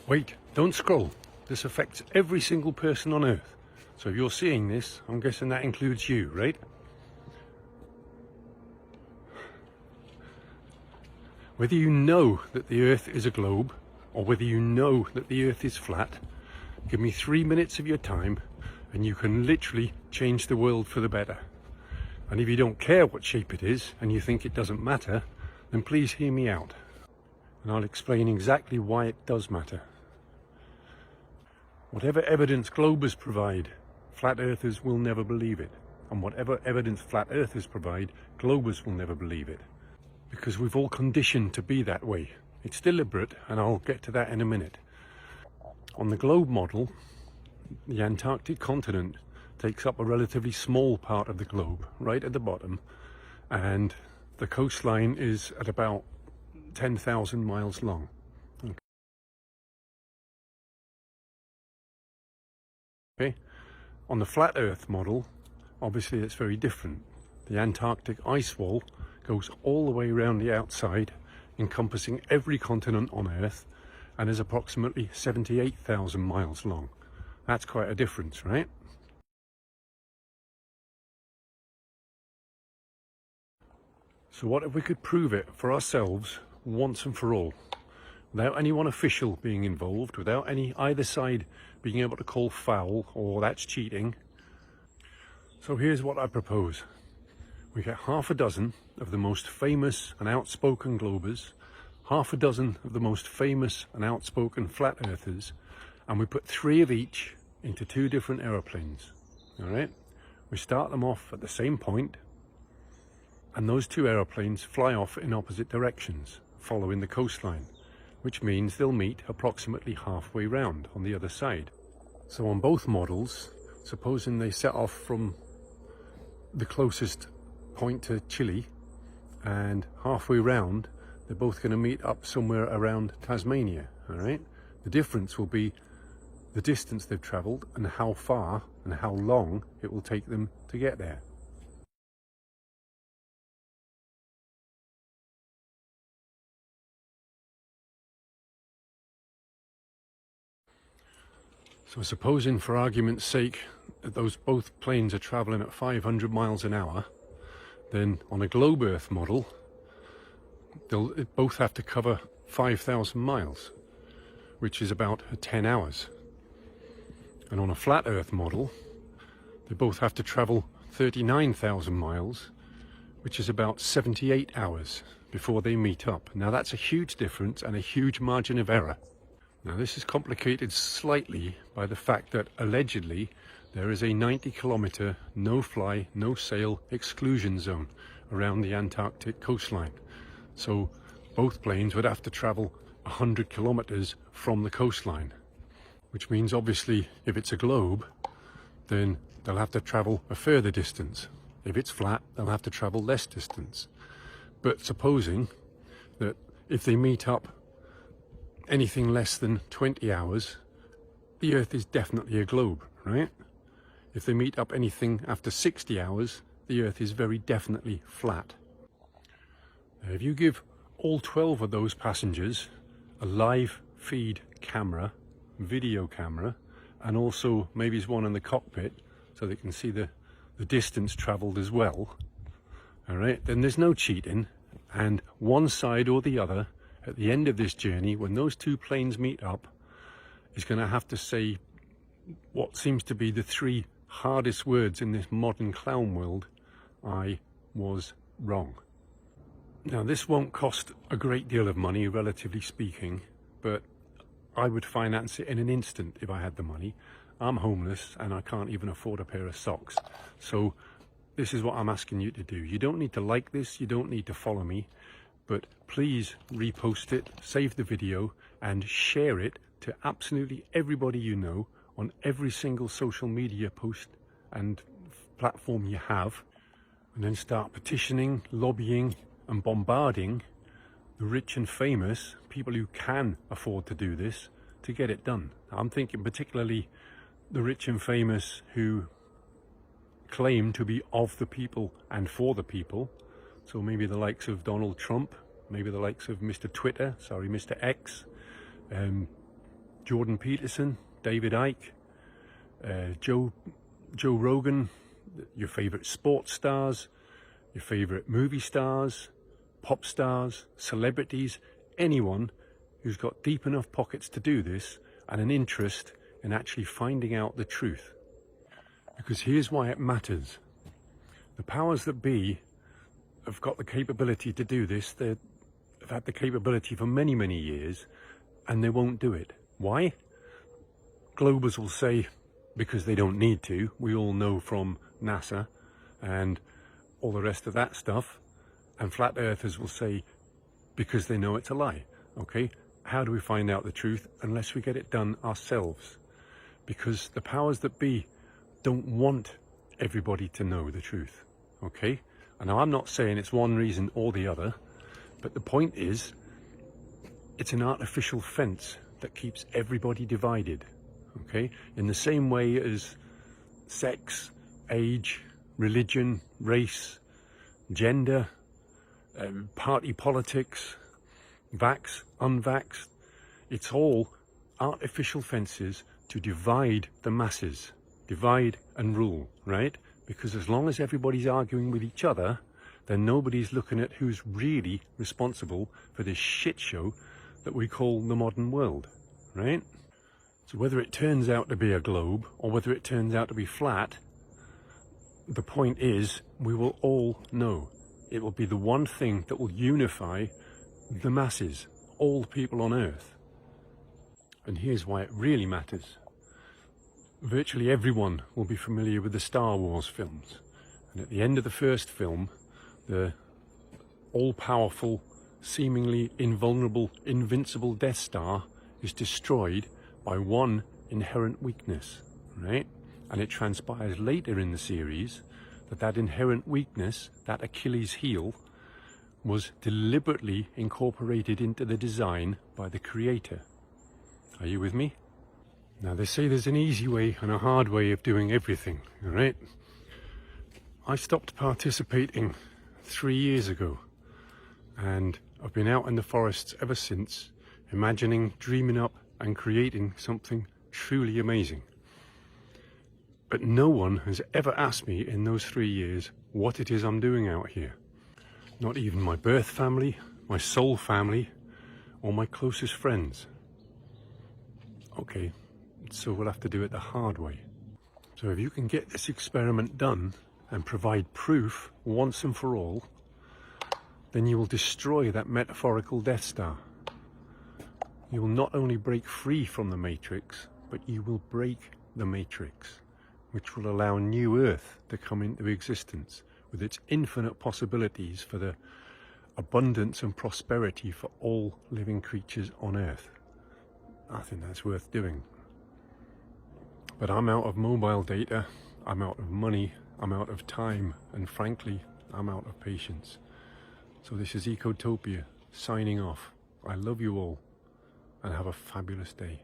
Wait, don't scroll. This affects every single person on Earth. So if you're seeing this, I'm guessing that includes you, right? Whether you know that the Earth is a globe, or whether you know that the Earth is flat, give me 3 minutes of your time and you can literally change the world for the better. And if you don't care what shape it is and you think it doesn't matter, then please hear me out. And I'll explain exactly why it does matter. Whatever evidence globers provide, flat earthers will never believe it. And whatever evidence flat earthers provide, globers will never believe it. Because we've all conditioned to be that way. It's deliberate, and I'll get to that in a minute. On the globe model, the Antarctic continent takes up a relatively small part of the globe, right at the bottom, and the coastline is at about 10,000 miles long. Okay. On the flat Earth model, obviously it's very different. The Antarctic ice wall goes all the way around the outside, encompassing every continent on Earth, and is approximately 78,000 miles long. That's quite a difference, right? So what if we could prove it for ourselves once and for all, without anyone official being involved, without either side being able to call foul or that's cheating? So here's what I propose. We get half a dozen of the most famous and outspoken globers, half a dozen of the most famous and outspoken flat earthers, and we put 3 of each into 2 different aeroplanes. All right, we start them off at the same point, and those 2 aeroplanes fly off in opposite directions, following the coastline, which means they'll meet approximately halfway round on the other side. So on both models, supposing they set off from the closest point to Chile, and halfway round they're both going to meet up somewhere around Tasmania. All right, the difference will be the distance they've traveled and how far and how long it will take them to get there. So supposing, for argument's sake, that those both planes are traveling at 500 miles an hour, then on a globe Earth model, they'll both have to cover 5,000 miles, which is about 10 hours. And on a flat Earth model, they both have to travel 39,000 miles, which is about 78 hours before they meet up. Now that's a huge difference and a huge margin of error. Now this is complicated slightly by the fact that allegedly there is a 90-kilometer no-fly, no-sail exclusion zone around the Antarctic coastline. So both planes would have to travel 100 kilometers from the coastline, which means obviously if it's a globe, then they'll have to travel a further distance. If it's flat, they'll have to travel less distance. But supposing that if they meet up anything less than 20 hours, the Earth is definitely a globe, right? If they meet up anything after 60 hours, the Earth is very definitely flat. Now, if you give all 12 of those passengers a live feed camera, video camera, and also maybe one in the cockpit so they can see the distance traveled as well, all right, then there's no cheating, and one side or the other at the end of this journey, when those 2 planes meet up, is going to have to say what seems to be the 3 hardest words in this modern clown world: I was wrong. Now this won't cost a great deal of money, relatively speaking, but I would finance it in an instant if I had the money. I'm homeless and I can't even afford a pair of socks. So this is what I'm asking you to do. You don't need to like this, you don't need to follow me, but please repost it, save the video, and share it to absolutely everybody you know on every single social media post and platform you have, and then start petitioning, lobbying, and bombarding the rich and famous, people who can afford to do this, to get it done. I'm thinking particularly the rich and famous who claim to be of the people and for the people. So maybe the likes of Donald Trump, maybe the likes of Mr. Twitter, sorry, Mr. X, Jordan Peterson, David Icke, Joe Rogan, your favorite sports stars, your favorite movie stars, pop stars, celebrities, anyone who's got deep enough pockets to do this and an interest in actually finding out the truth. Because here's why it matters. The powers that be have got the capability to do this. They've had the capability for many, many years, and they won't do it. Why? Globers will say, because they don't need to. We all know from NASA and all the rest of that stuff. And flat earthers will say, because they know it's a lie. Okay, how do we find out the truth unless we get it done ourselves? Because the powers that be don't want everybody to know the truth. Okay, and now I'm not saying it's one reason or the other, but the point is, it's an artificial fence that keeps everybody divided. Okay, in the same way as sex, age, religion, race, gender, party politics, vax, unvaxxed, it's all artificial fences to divide the masses, divide and rule, right? Because as long as everybody's arguing with each other, then nobody's looking at who's really responsible for this shit show that we call the modern world, right? So whether it turns out to be a globe or whether it turns out to be flat, the point is we will all know. It will be the one thing that will unify the masses, all the people on Earth. And here's why it really matters. Virtually everyone will be familiar with the Star Wars films. And at the end of the first film, the all-powerful, seemingly invulnerable, invincible Death Star is destroyed by one inherent weakness, right? And it transpires later in the series that that inherent weakness, that Achilles heel, was deliberately incorporated into the design by the creator. Are you with me? Now they say there's an easy way and a hard way of doing everything, all right? I stopped participating 3 years ago, and I've been out in the forests ever since, imagining, dreaming up and creating something truly amazing. But no one has ever asked me in those 3 years what it is I'm doing out here. Not even my birth family, my soul family, or my closest friends. Okay, so we'll have to do it the hard way. So if you can get this experiment done and provide proof once and for all, then you will destroy that metaphorical Death Star. You will not only break free from the Matrix, but you will break the Matrix, which will allow New Earth to come into existence with its infinite possibilities for the abundance and prosperity for all living creatures on Earth. I think that's worth doing. But I'm out of mobile data, I'm out of money, I'm out of time, and frankly, I'm out of patience. So this is Ecotopia, signing off. I love you all, and have a fabulous day.